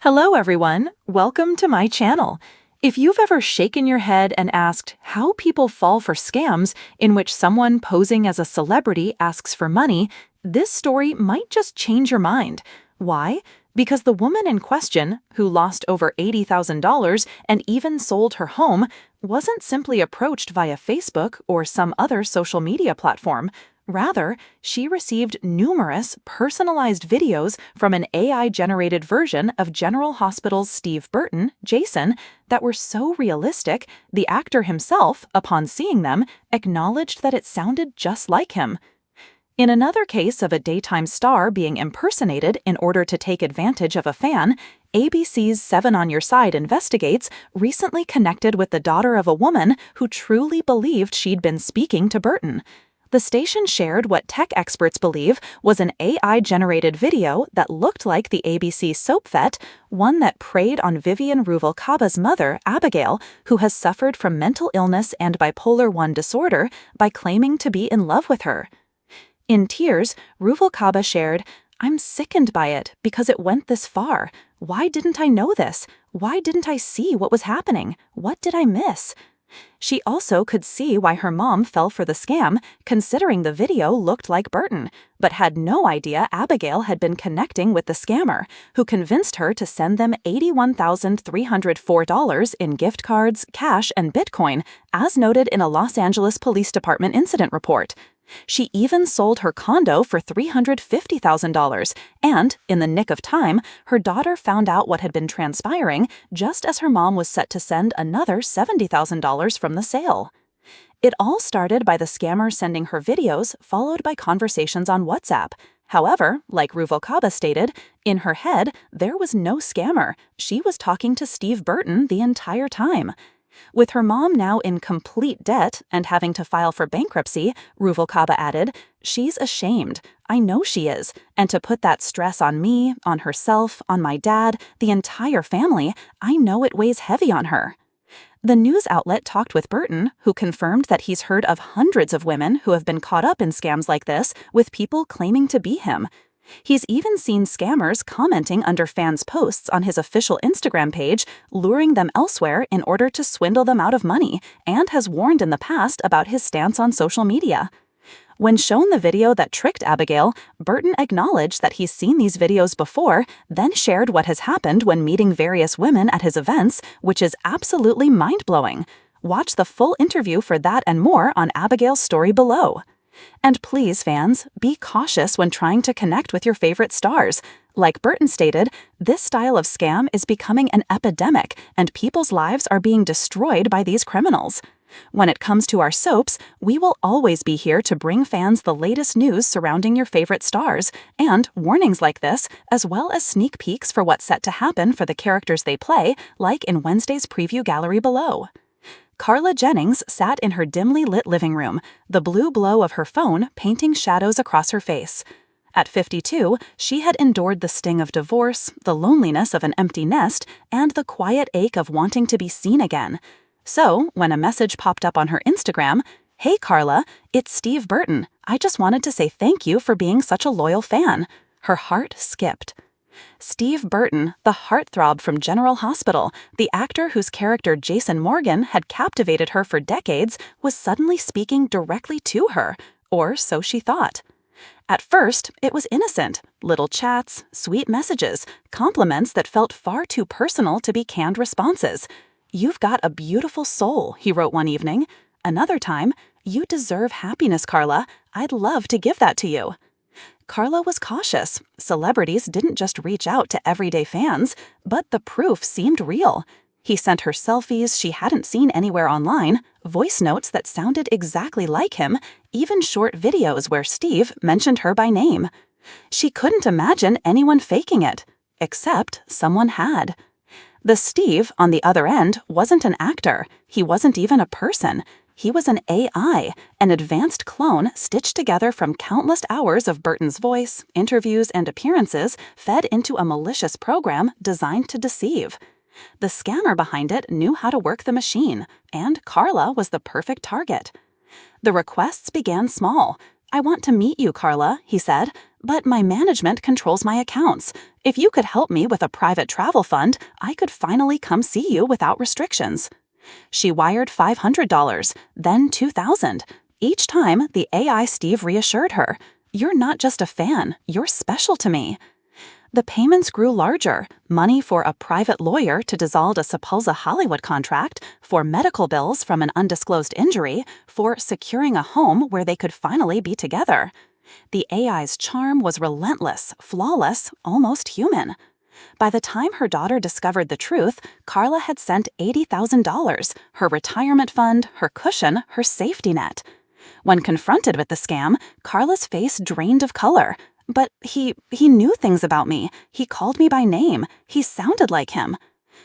Hello everyone, welcome to my channel. If you've ever shaken your head and asked how people fall for scams in which someone posing as a celebrity asks for money, this story might just change your mind. Why? Because the woman in question, who lost over $80,000 and even sold her home, wasn't simply approached via Facebook or some other social media platform. Rather, she received numerous personalized videos from an AI-generated version of General Hospital's Steve Burton, Jason, that were so realistic, the actor himself, upon seeing them, acknowledged that it sounded just like him. In another case of a daytime star being impersonated in order to take advantage of a fan, ABC's 7 on Your Side Investigates recently connected with the daughter of a woman who truly believed she'd been speaking to Burton. The station shared what tech experts believe was an AI-generated video that looked like the ABC soap vet, one that preyed on Vivian Ruvalcaba's mother, Abigail, who has suffered from mental illness and bipolar I disorder, by claiming to be in love with her. In tears, Ruvalcaba shared, "I'm sickened by it because it went this far. Why didn't I know this? Why didn't I see what was happening? What did I miss?" She also could see why her mom fell for the scam, considering the video looked like Burton, but had no idea Abigail had been connecting with the scammer, who convinced her to send them $81,304 in gift cards, cash, and Bitcoin, as noted in a Los Angeles Police Department incident report. She even sold her condo for $350,000, and, in the nick of time, her daughter found out what had been transpiring just as her mom was set to send another $70,000 from the sale. It all started by the scammer sending her videos, followed by conversations on WhatsApp. However, like Ruvalcaba stated, in her head, there was no scammer. She was talking to Steve Burton the entire time. With her mom now in complete debt and having to file for bankruptcy, Ruvalcaba added, "She's ashamed. I know she is. And to put that stress on me, on herself, on my dad, the entire family, I know it weighs heavy on her." The news outlet talked with Burton, who confirmed that he's heard of hundreds of women who have been caught up in scams like this, with people claiming to be him. He's even seen scammers commenting under fans' posts on his official Instagram page, luring them elsewhere in order to swindle them out of money, and has warned in the past about his stance on social media. When shown the video that tricked Abigail, Burton acknowledged that he's seen these videos before, then shared what has happened when meeting various women at his events, which is absolutely mind-blowing. Watch the full interview for that and more on Abigail's story below. And please, fans, be cautious when trying to connect with your favorite stars. Like Burton stated, this style of scam is becoming an epidemic, and people's lives are being destroyed by these criminals. When it comes to our soaps, we will always be here to bring fans the latest news surrounding your favorite stars, and warnings like this, as well as sneak peeks for what's set to happen for the characters they play, like in Wednesday's preview gallery below. Carla Jennings sat in her dimly lit living room, the blue glow of her phone painting shadows across her face. At 52, she had endured the sting of divorce, the loneliness of an empty nest, and the quiet ache of wanting to be seen again. So, when a message popped up on her Instagram, "Hey Carla, it's Steve Burton. I just wanted to say thank you for being such a loyal fan," her heart skipped. Steve Burton, the heartthrob from General Hospital, the actor whose character Jason Morgan had captivated her for decades, was suddenly speaking directly to her, or so she thought. At first, it was innocent, little chats, sweet messages, compliments that felt far too personal to be canned responses. "You've got a beautiful soul," he wrote one evening. Another time, "You deserve happiness, Carla. I'd love to give that to you." Carla was cautious. Celebrities didn't just reach out to everyday fans, but the proof seemed real. He sent her selfies she hadn't seen anywhere online, voice notes that sounded exactly like him, even short videos where Steve mentioned her by name. She couldn't imagine anyone faking it, except someone had. The Steve on the other end wasn't an actor. He wasn't even a person. He was an AI, an advanced clone stitched together from countless hours of Burton's voice, interviews, and appearances fed into a malicious program designed to deceive. The scammer behind it knew how to work the machine, and Carla was the perfect target. The requests began small. "I want to meet you, Carla," he said, But my management controls my accounts. If you could help me with a private travel fund, I could finally come see you without restrictions. She wired $500, then $2,000. Each time, the AI Steve reassured her, "You're not just a fan, you're special to me." The payments grew larger: money for a private lawyer to dissolve a Sepulsa Hollywood contract, for medical bills from an undisclosed injury, for securing a home where they could finally be together. The AI's charm was relentless, flawless, almost human. By the time her daughter discovered the truth, Carla had sent $80,000, her retirement fund, her cushion, her safety net. When confronted with the scam, Carla's face drained of color. But he knew things about me. He called me by name. He sounded like him.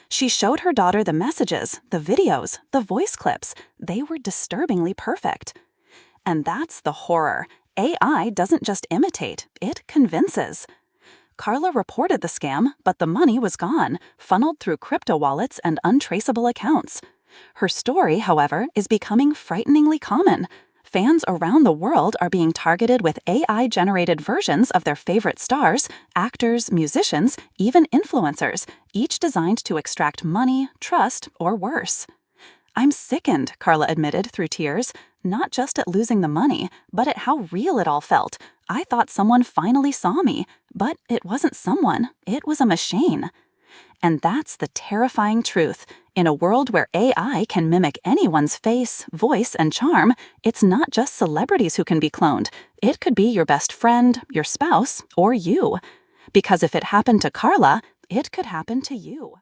She showed her daughter the messages, the videos, the voice clips. They were disturbingly perfect. And that's the horror. AI doesn't just imitate, it convinces. Carla reported the scam, but the money was gone, funneled through crypto wallets and untraceable accounts. Her story, however, is becoming frighteningly common. Fans around the world are being targeted with AI-generated versions of their favorite stars, actors, musicians, even influencers, each designed to extract money, trust, or worse. "I'm sickened," Carla admitted through tears, "not just at losing the money, but at how real it all felt. I thought someone finally saw me, but it wasn't someone, it was a machine." And that's the terrifying truth. In a world where AI can mimic anyone's face, voice, and charm, it's not just celebrities who can be cloned. It could be your best friend, your spouse, or you. Because if it happened to Carla, it could happen to you.